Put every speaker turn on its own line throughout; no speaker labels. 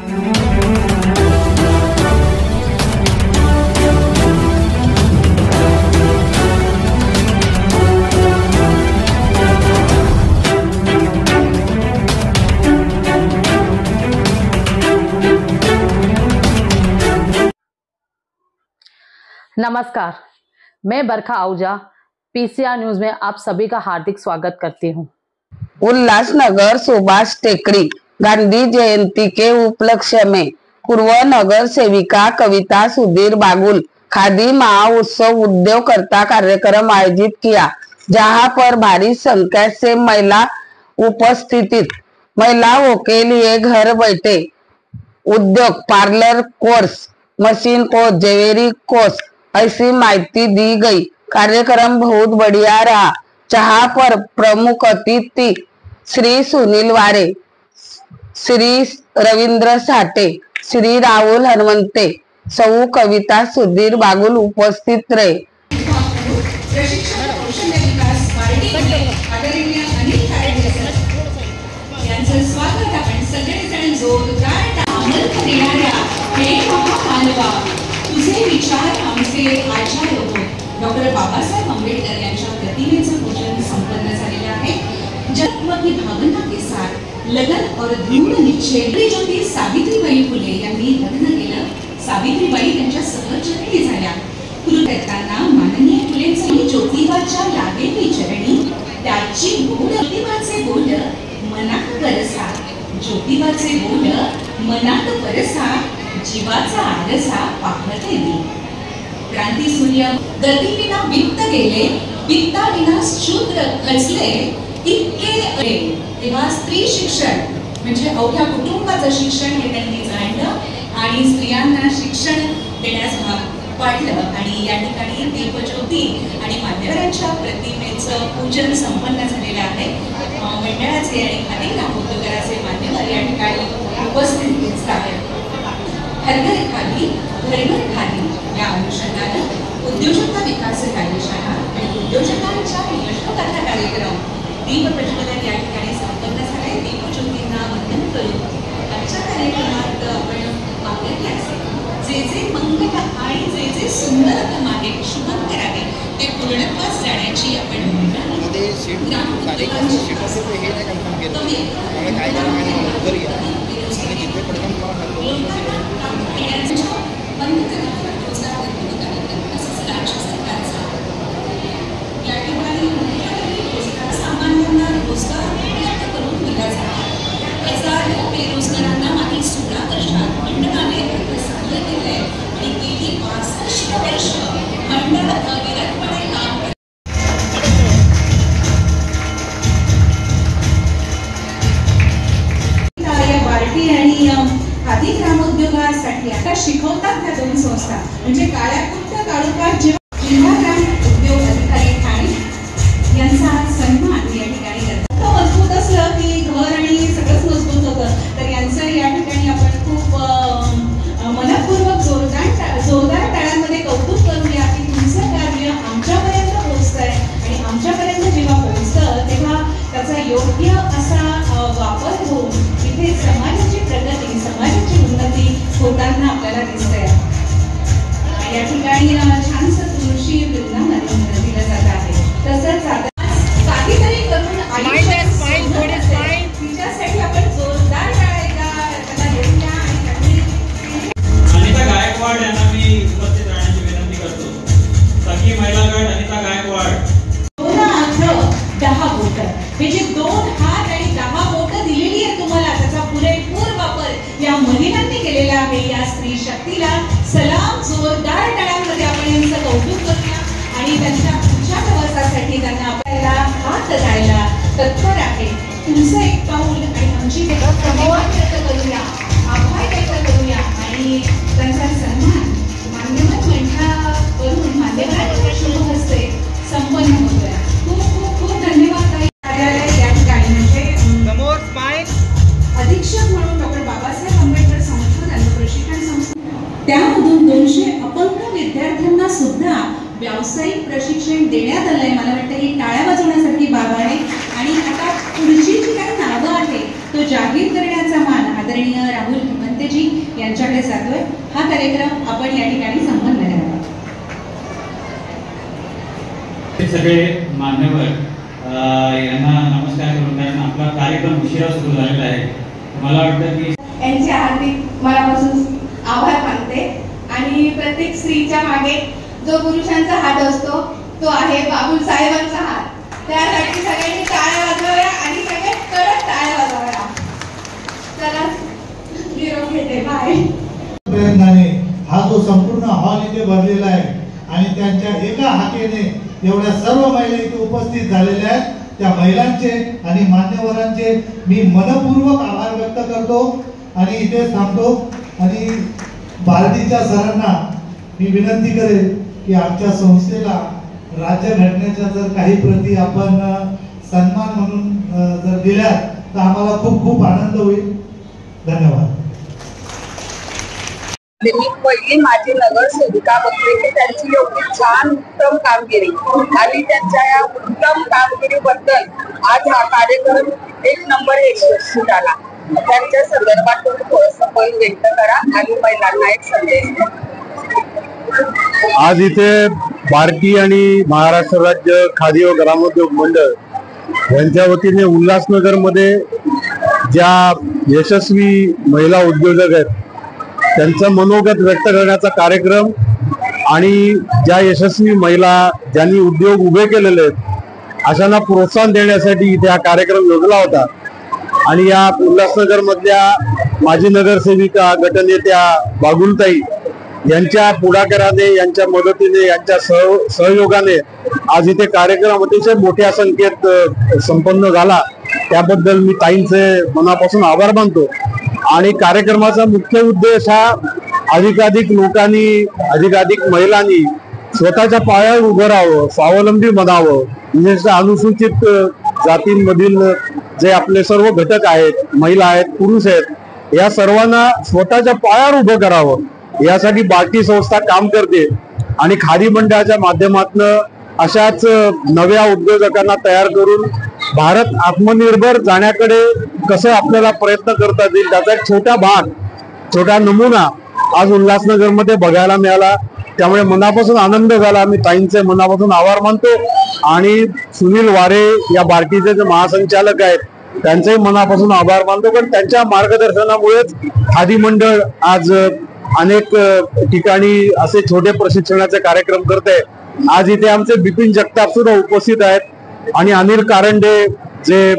नमस्कार, मैं बरखा Ahuja PCR news में आप सभी का हार्दिक स्वागत करती हूँ।
उल्लासनगर सुभाष टेकड़ी गांधी जयंती के उपलक्ष्य में पूर्व नगर सेविका कविता सुधीर बागुल खादी महाउत्सव उद्योगकर्ता कार्यक्रम आयोजित किया, जहां पर भारी संख्या से महिला उपस्थित। महिलाओं के लिए घर बैठे उद्योग, parlour course, machine course, jewellery course ऐसी माहिती दी गई। कार्यक्रम बहुत बढ़िया रहा, जहां पर प्रमुख अतिथि श्री सुनील वारे, श्री रविंद्र साठे, श्री राहुल हनुमंते, सौ कविता सुधीर बागुल उपस्थित रहे।
तुझे विचार आमचे आचार्य डॉक्टर बाबासाहेब आंबेडकर यांच्या प्रतिमेचं पूजन संपन्न झालेलं आहे। जन्म की भावना के साथ लगन और दृढ़ निश्चय ज्योती सावित्रीबाई फुले यांनी लग्न केलं। सावित्रीबाई त्यांच्या सहचरी झाल्या। कृतज्ञतांना माननीय फुलेंची ज्योतिबाच्या लागेली चरणी त्याची बोल ज्योतिबाचे बोल मनात बरसा, ज्योतिबाचे बोल मनात बरसा, जीवाचा आरसा पाहते मी। क्रांती सूर्य गतीविना वित्त गेले, वित्ताविना शूद्र खचले, इतके तेव्हा स्त्री शिक्षण म्हणजे अवघ्या कुटुंबाचं शिक्षण हे त्यांनी जाणलं आणि स्त्रियांना शिक्षण देण्यास भाग पाडलं। आणि या ठिकाणी दीपज्योती आणि मान्यवरांच्या प्रतिमेचं पूजन संपन्न झालेलं आहे। मंडळाचे आणि खादी ग्रामोद्योगाचे मान्यवर या ठिकाणी उपस्थित आहेत। हर घर खादी घर घर खादी या अनुषंगानं उद्योजकता विकास कार्यशाळा आणि उद्योजकांच्या यशोगाथा कार्यक्रम दीप प्रज्वलन या ठिकाणी संपन्न झाले। दीपज्योतींना वंदन करून आजच्या कार्यक्रमात आपण पाहूया जे जे मंगल आणि जे जे सुंदरतम आहे, शुभंकर आहे ते पूर्णत्वास जाण्याची आपण बेरोजगारांना मागील 16 वर्षात मंडळाने साध्य केले आणि गेली 65 वर्ष मंडळ अविरतपणे काम या बार्टी आणि खादी ग्रामोद्योगासाठी आता शिकवतात त्या दोन संस्था म्हणजे काळ्याकुट्ट काळोखात जिल्हा ग्राम उद्योग अधिकारी ठाणे यांचा सन्मान या ठिकाणी करतात। मजबूत असलं की घर आणि सगळंच मजबूत होतं, तर यांचं या ठिकाणी आपण खूप मनपूर्वक जोरदार टाळ्यांमध्ये कौतुक करूया की तुमचं कार्य आमच्यापर्यंत पोहोचतंय आणि आमच्यापर्यंत जेव्हा पोहोचतं तेव्हा त्याचा योग्य असा वापर होऊन तिथे समाजाची प्रगती, समाजाची उन्नती होताना आपल्याला दिसतंय। या ठिकाणी छानसं तुळशी वृंदावन दिलं जात आहे। तसंच काहीतरी करून तिच्यासाठी आपण जोरदार त्याला देऊया।
अनिता गायकवाड यांना मी उपस्थित राहण्याची विनंती करतो। सखी महिला गट अनिता गायकवाड।
10 बोट म्हणजे 2 हात आणि 10 बोट दिलेली आहे तुम्हाला, त्याचा पुरेपूर वापर या महिलांनी केलेला आहे। या स्त्री शक्तीला सलाम, जोरदार टाळ्यांमध्ये आपण यांचं कौतुक करूया आणि त्यांच्या पुढच्या प्रवासासाठी त्यांना आपल्याला हात द्यायला तत्पर आहे। तुमचं एक पाऊल आणि आमची धन्यवाद व्यक्त करूया, आभार व्यक्त करूया आणि त्यांचा सन्मान मान्यवर मंडळावरून मान्यवरांच्या शुभ हस्ते संपन्न होतोय। खूप खूप खूप धन्यवाद। कार्यालय या ठिकाणी म्हणजे अधीक्षक म्हणून डॉक्टर बाबासाहेब आंबेडकर संस्था आणि प्रशिक्षण संस्था, त्यामधून 200 अपंग विद्यार्थ्यांना सुद्धा व्यावसायिक प्रशिक्षण देण्यात आलंय। मला वाटतं ही टाळ्या वाजवण्यासारखी बाब आहे आणि आता पुढची जी काही नावं आहे तो जाहीर करण्याचा मान आदरणीय राहुल हिमंतजी यांच्याकडे जातोय. हा कार्यक्रम आपण या ठिकाणी संपन्न करावा.
सगळे मान्यवर यांना नमस्कार करून, कारण आपला कार्यक्रम उशिरा सुरू झालेला आहे. मला वाटतं की
यांचे हार्दिक मनापासून आभार मानते. आणि प्रत्येक स्त्रीच्या मागे जो पुरुषांचा हात असतो तो आहे बाबुल साहेबांचा हात. त्यासाठी सगळ्यांनी टाळ्या वाजवाव्या आणि सगळे कडक टाळ्या वाजवाव्या. चला निरोप घेते. बाय.
प्रयत्नाने हा जो संपूर्ण हॉल इथे भरलेला आहे आणि त्यांच्या एका हाकेने एवढ्या सर्व महिला इथे उपस्थित झालेल्या आहेत, त्या महिलांचे आणि मान्यवरांचे मी मनपूर्वक आभार व्यक्त करतो आणि इथे थांबतो. आणि भारतीच्या सरांना मी विनंती करेन की आमच्या संस्थेला राज्यघटनेच्या जर काही प्रती आपण सन्मान म्हणून जर दिल्या तर आम्हाला खूप खूप आनंद होईल. धन्यवाद.
मी पहिली माझी नगरसेविका बघते की त्यांची एवढी छान उत्तम कामगिरी आणि त्यांच्या या उत्तम कामगिरीबद्दल आज हा कार्यक्रम 1 नंबर यशस्वी झाला. त्यांच्या संदर्भात तुम्ही थोडंसं मत व्यक्त करा आणि महिलांना एक संदेश द्या.
आज इथे बार्टी आणि महाराष्ट्र राज्य खादी व ग्रामोद्योग मंडळ यांच्या वतीने उल्हासनगर मध्ये ज्या यशस्वी महिला उद्योजक आहेत त्यांचं मनोगत व्यक्त करण्याचा कार्यक्रम आणि ज्या यशस्वी महिला ज्यांनी उद्योग उभे केलेले आहेत अशांना प्रोत्साहन देण्यासाठी इथे हा कार्यक्रम योजला होता. आणि या उल्हासनगर मधल्या माजी नगरसेविका गटनेत्या बागुलताई यांच्या पुढाकाराने, यांच्या मदतीने, यांच्या सहयोगाने आज इथे कार्यक्रम अतिशय मोठ्या संख्येत संपन्न झाला. त्याबद्दल मी ताईंचे मनापासून आभार मानतो. आणि कार्यक्रमाचा मुख्य उद्देश हा अधिकाधिक लोकांनी, अधिकाधिक महिलांनी स्वतःच्या पायावर उभं राहावं, स्वावलंबी बनावं. विशेषतः अनुसूचित जातींमधील जे आपले सर्व घटक आहेत, महिला आहेत, पुरुष आहेत, या सर्वांना स्वतःच्या पायावर उभं करावं यासाठी बार्टी संस्था काम करते. आणि खादी मंडळाच्या माध्यमातून अशाच नव्या उद्योजकांना तयार करून भारत आत्मनिर्भर जाण्याकडे कसं आपल्याला प्रयत्न करता येईल त्याचा एक छोटा भाग, छोटा नमुना आज उल्हासनगर मध्ये बघायला मिळाला. त्यामुळे मनापासून आनंद झाला. मी ताईंचे मनापासून आभार मानतो. आणि सुनील वारे या बार्टीचे जे महासंचालक आहेत त्यांचेही मनापासून आभार मानतो, कारण त्यांच्या मार्गदर्शनामुळेच खादी मंडळ आज अनेक ठिकाणी असे छोटे प्रशिक्षणाचे कार्यक्रम करते. आज इथे आमचे बिपिन जगताप सुद्धा उपस्थित आहेत आणि अनिल कारंडे जे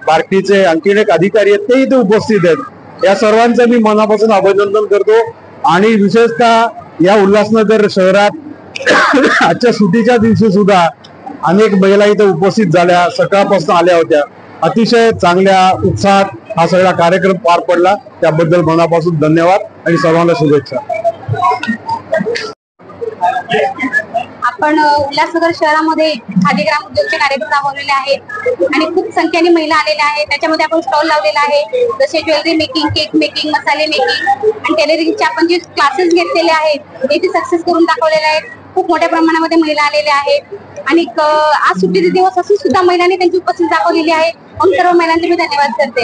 बार्टीचे आणखीन एक अधिकारी आहेत ते इथे उपस्थित आहेत. या सर्वांचं मी मनापासून अभिनंदन करतो. आणि विशेषतः या उल्हासनगर शहरात आजच्या सुट्टीच्या दिवशी सुद्धा अनेक महिला इथे उपस्थित झाल्या, सकाळपासून आल्या होत्या. अतिशय चांगल्या उत्साहात हा सगळा कार्यक्रम पार पडला. त्याबद्दल मनापासून धन्यवाद आणि सर्वांना शुभेच्छा.
आपण उल्हासनगर शहरामध्ये खादी ग्राम उद्योगचे कार्यक्रम राबवलेले आहेत आणि खूप संख्येने महिला आलेल्या आहेत. त्याच्यामध्ये आपण स्टॉल लावलेला आहे, जसे ज्वेलरी मेकिंग, केक मेकिंग, मसाले मेकिंग आणि टेलरिंगचे आपण जे क्लासेस घेतलेले आहेत ते सक्सेस करून दाखवलेले आहेत. खूप मोठ्या प्रमाणामध्ये महिला आलेल्या आहेत आणि आज सुट्टीचे दिवस असून सुद्धा महिलांनी त्यांची उपस्थिती दाखवलेली आहे. म्हणून सर्व महिलांचे मी धन्यवाद करते.